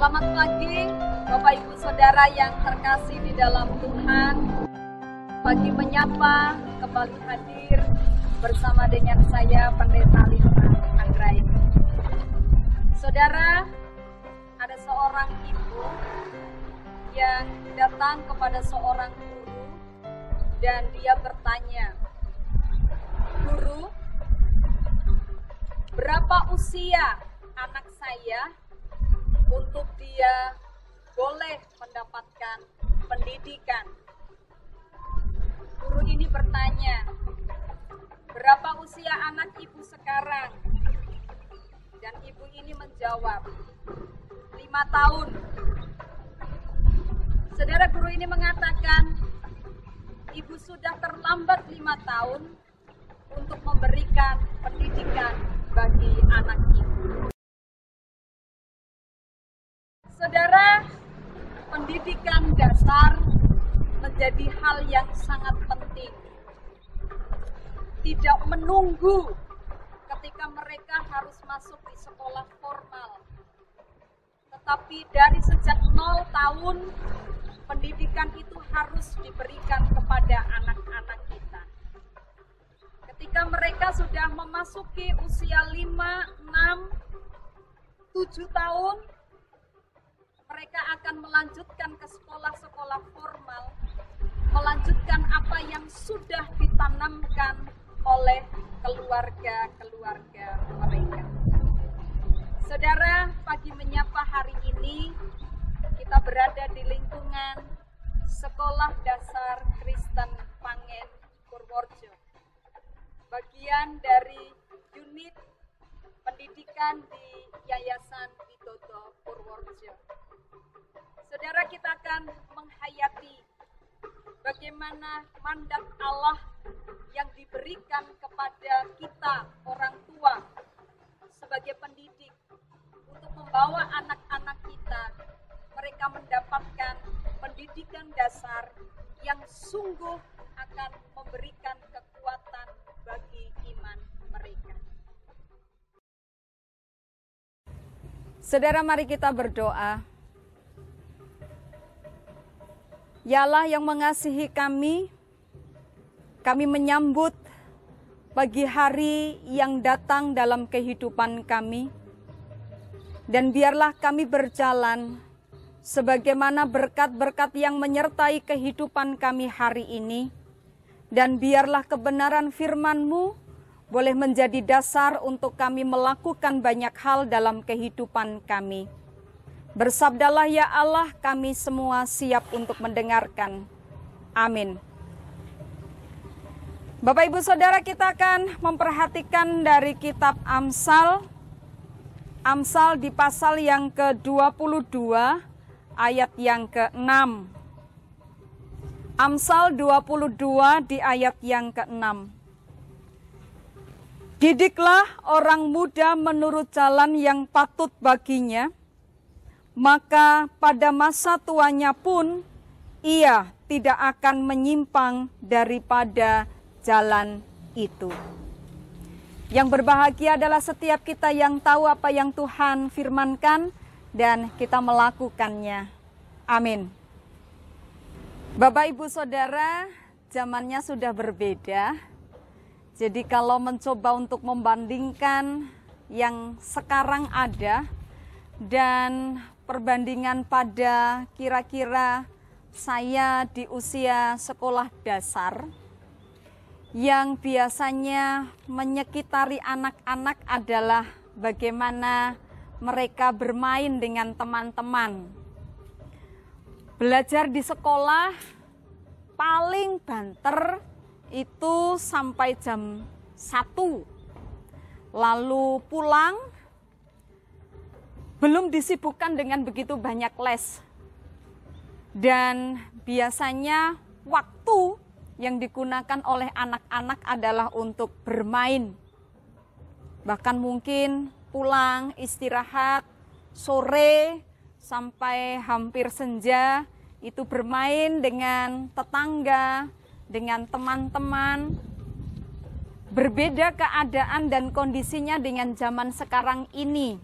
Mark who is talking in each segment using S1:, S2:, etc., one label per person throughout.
S1: Selamat pagi, Bapak Ibu Saudara yang terkasih di dalam Tuhan. Pagi menyapa kembali hadir bersama dengan saya Pendeta Lina Anggraini. Saudara, ada seorang ibu yang datang kepada seorang guru dan dia bertanya, "Guru, berapa usia anak saya untuk dia boleh mendapatkan pendidikan?" Guru ini bertanya, "Berapa usia anak ibu sekarang?" Dan ibu ini menjawab, 5 tahun. Saudara, guru ini mengatakan, ibu sudah terlambat 5 tahun untuk memberikan pendidikan bagi anak ibu. Saudara, pendidikan dasar menjadi hal yang sangat penting. Tidak menunggu ketika mereka harus masuk di sekolah formal. Tetapi dari sejak 0 tahun, pendidikan itu harus diberikan kepada anak-anak kita. Ketika mereka sudah memasuki usia 5, 6, 7 tahun, mereka akan melanjutkan ke sekolah-sekolah formal, melanjutkan apa yang sudah ditanamkan oleh keluarga-keluarga mereka. Saudara, pagi menyapa hari ini, kita berada di lingkungan Sekolah Dasar Kristen Pangen, Purworejo. Bagian dari unit pendidikan di Yayasan Widodo Purworejo. Saudara, kita akan menghayati bagaimana mandat Allah yang diberikan kepada kita orang tua sebagai pendidik untuk membawa anak-anak kita, mereka mendapatkan pendidikan dasar yang sungguh akan memberikan kekuatan bagi iman mereka. Saudara, mari kita berdoa. Ya Allah yang mengasihi kami menyambut pagi hari yang datang dalam kehidupan kami. Dan biarlah kami berjalan sebagaimana berkat-berkat yang menyertai kehidupan kami hari ini. Dan biarlah kebenaran firman-Mu boleh menjadi dasar untuk kami melakukan banyak hal dalam kehidupan kami. Bersabdalah ya Allah, kami semua siap untuk mendengarkan. Amin. Bapak Ibu Saudara, kita akan memperhatikan dari kitab Amsal. Amsal di pasal yang ke-22 ayat yang ke-6. Amsal 22 di ayat yang ke-6. Didiklah orang muda menurut jalan yang patut baginya, maka pada masa tuanya pun ia tidak akan menyimpang daripada jalan itu. Yang berbahagia adalah setiap kita yang tahu apa yang Tuhan firmankan dan kita melakukannya. Amin. Bapak Ibu Saudara, zamannya sudah berbeda. Jadi kalau mencoba untuk membandingkan yang sekarang ada dan perbandingan pada kira-kira saya di usia sekolah dasar, yang biasanya menyekitari anak-anak adalah bagaimana mereka bermain dengan teman-teman. Belajar di sekolah paling banter itu sampai jam 1. Lalu pulang, belum disibukkan dengan begitu banyak les. Dan biasanya waktu yang digunakan oleh anak-anak adalah untuk bermain. Bahkan mungkin pulang, istirahat, sore sampai hampir senja, itu bermain dengan tetangga, dengan teman-teman. Berbeda keadaan dan kondisinya dengan zaman sekarang ini.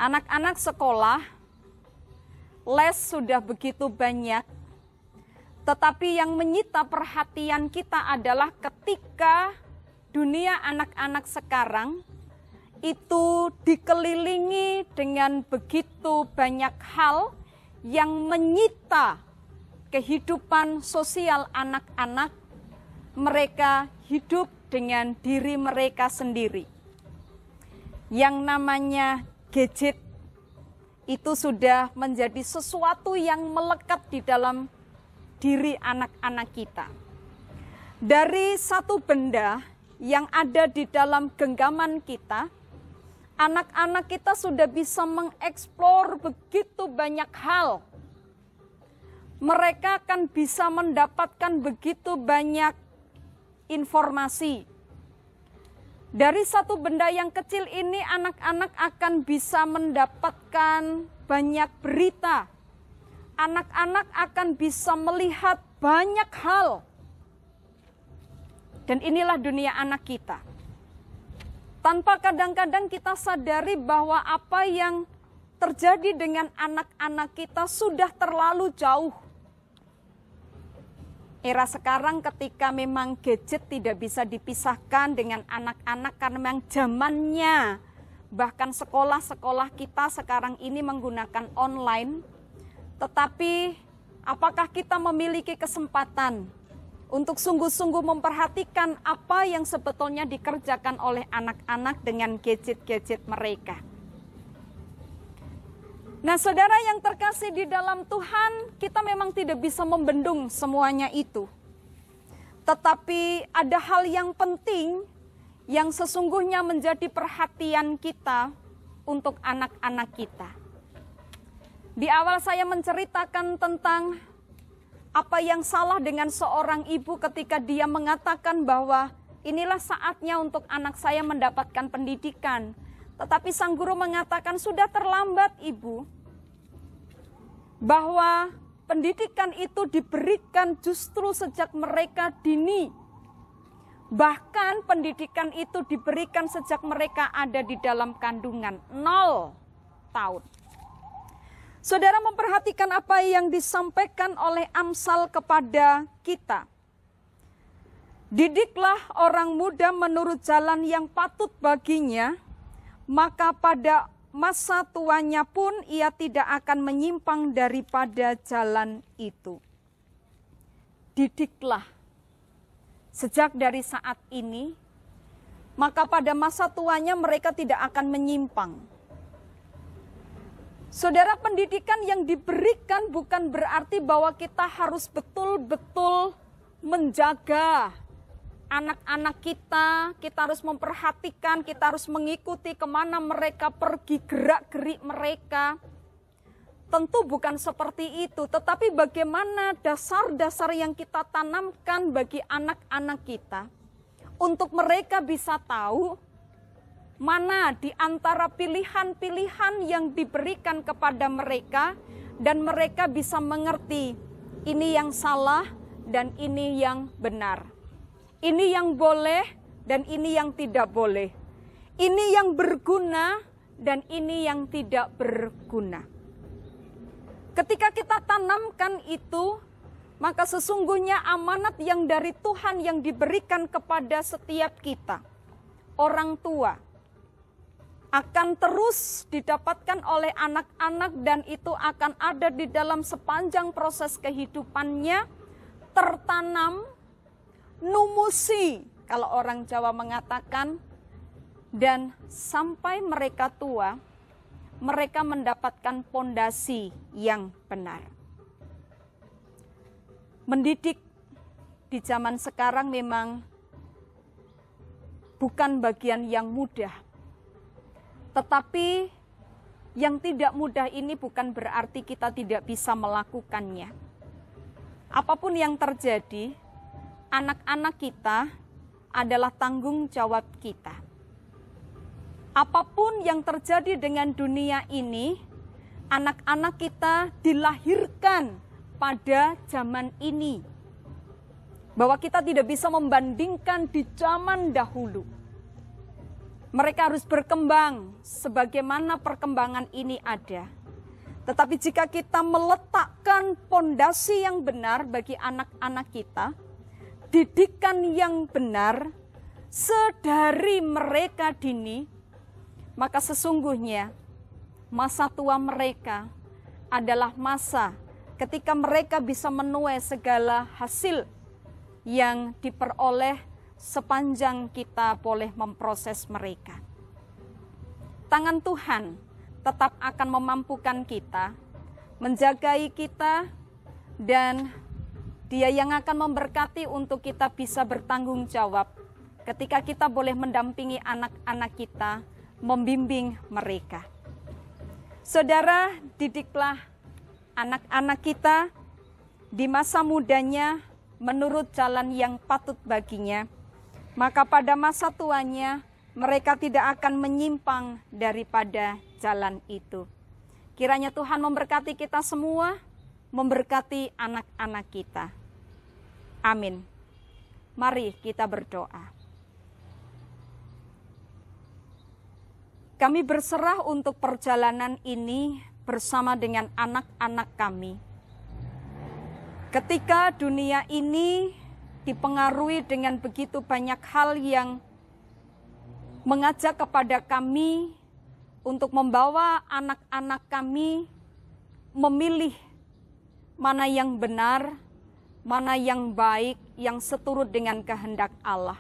S1: Anak-anak sekolah, les sudah begitu banyak, tetapi yang menyita perhatian kita adalah ketika dunia anak-anak sekarang itu dikelilingi dengan begitu banyak hal yang menyita kehidupan sosial anak-anak. Mereka hidup dengan diri mereka sendiri. Yang namanya gadget itu sudah menjadi sesuatu yang melekat di dalam diri anak-anak kita. Dari satu benda yang ada di dalam genggaman kita, anak-anak kita sudah bisa mengeksplor begitu banyak hal. Mereka akan bisa mendapatkan begitu banyak informasi. Dari satu benda yang kecil ini, anak-anak akan bisa mendapatkan banyak berita. Anak-anak akan bisa melihat banyak hal. Dan inilah dunia anak kita. Tanpa kadang-kadang kita sadari bahwa apa yang terjadi dengan anak-anak kita sudah terlalu jauh. Era sekarang ketika memang gadget tidak bisa dipisahkan dengan anak-anak karena memang zamannya. Bahkan sekolah-sekolah kita sekarang ini menggunakan online. Tetapi apakah kita memiliki kesempatan untuk sungguh-sungguh memperhatikan apa yang sebetulnya dikerjakan oleh anak-anak dengan gadget-gadget mereka? Nah, saudara yang terkasih di dalam Tuhan, kita memang tidak bisa membendung semuanya itu. Tetapi ada hal yang penting yang sesungguhnya menjadi perhatian kita untuk anak-anak kita. Di awal saya menceritakan tentang apa yang salah dengan seorang ibu ketika dia mengatakan bahwa inilah saatnya untuk anak saya mendapatkan pendidikan. Tetapi sang guru mengatakan sudah terlambat ibu, bahwa pendidikan itu diberikan justru sejak mereka dini. Bahkan pendidikan itu diberikan sejak mereka ada di dalam kandungan 0 tahun. Saudara memperhatikan apa yang disampaikan oleh Amsal kepada kita. Didiklah orang muda menurut jalan yang patut baginya, maka pada masa tuanya pun ia tidak akan menyimpang daripada jalan itu. Didiklah sejak dari saat ini, maka pada masa tuanya mereka tidak akan menyimpang. Saudara, pendidikan yang diberikan bukan berarti bahwa kita harus betul-betul menjaga anak-anak kita harus memperhatikan, kita harus mengikuti kemana mereka pergi, gerak-gerik mereka. Tentu bukan seperti itu, tetapi bagaimana dasar-dasar yang kita tanamkan bagi anak-anak kita, untuk mereka bisa tahu mana di antara pilihan-pilihan yang diberikan kepada mereka, dan mereka bisa mengerti ini yang salah dan ini yang benar. Ini yang boleh dan ini yang tidak boleh. Ini yang berguna dan ini yang tidak berguna. Ketika kita tanamkan itu, maka sesungguhnya amanat yang dari Tuhan yang diberikan kepada setiap kita, orang tua, akan terus didapatkan oleh anak-anak dan itu akan ada di dalam sepanjang proses kehidupannya, tertanam, numusi, kalau orang Jawa mengatakan, dan sampai mereka tua, mereka mendapatkan pondasi yang benar. Mendidik di zaman sekarang memang bukan bagian yang mudah. Tetapi yang tidak mudah ini bukan berarti kita tidak bisa melakukannya. Apapun yang terjadi, anak-anak kita adalah tanggung jawab kita. Apapun yang terjadi dengan dunia ini, anak-anak kita dilahirkan pada zaman ini. Bahwa kita tidak bisa membandingkan di zaman dahulu. Mereka harus berkembang sebagaimana perkembangan ini ada. Tetapi jika kita meletakkan pondasi yang benar bagi anak-anak kita, didikan yang benar sedari mereka dini, maka sesungguhnya masa tua mereka adalah masa ketika mereka bisa menuai segala hasil yang diperoleh sepanjang kita boleh memproses mereka. Tangan Tuhan tetap akan memampukan kita, menjagai kita, dan Dia yang akan memberkati untuk kita bisa bertanggung jawab ketika kita boleh mendampingi anak-anak kita, membimbing mereka. Saudara, didiklah anak-anak kita di masa mudanya menurut jalan yang patut baginya, maka pada masa tuanya mereka tidak akan menyimpang daripada jalan itu. Kiranya Tuhan memberkati kita semua, memberkati anak-anak kita. Amin. Mari kita berdoa. Kami berserah untuk perjalanan ini bersama dengan anak-anak kami. Ketika dunia ini dipengaruhi dengan begitu banyak hal yang mengajak kepada kami untuk membawa anak-anak kami memilih mana yang benar, mana yang baik, yang seturut dengan kehendak Allah.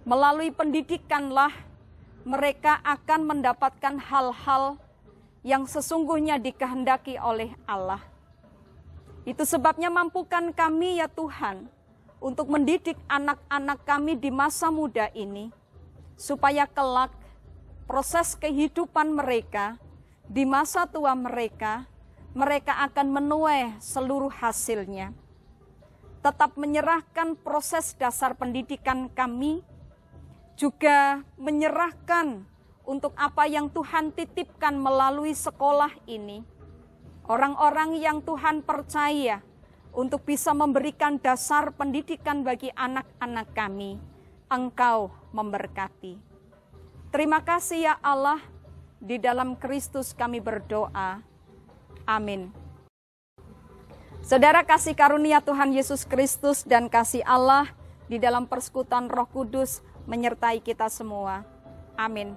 S1: Melalui pendidikanlah mereka akan mendapatkan hal-hal yang sesungguhnya dikehendaki oleh Allah. Itu sebabnya mampukan kami ya Tuhan untuk mendidik anak-anak kami di masa muda ini, supaya kelak proses kehidupan mereka di masa tua mereka akan menuai seluruh hasilnya. Tetap menyerahkan proses dasar pendidikan kami, juga menyerahkan untuk apa yang Tuhan titipkan melalui sekolah ini. Orang-orang yang Tuhan percaya untuk bisa memberikan dasar pendidikan bagi anak-anak kami, Engkau memberkati. Terima kasih ya Allah, di dalam Kristus kami berdoa. Amin. Saudara, kasih karunia Tuhan Yesus Kristus dan kasih Allah di dalam persekutuan Roh Kudus menyertai kita semua. Amin.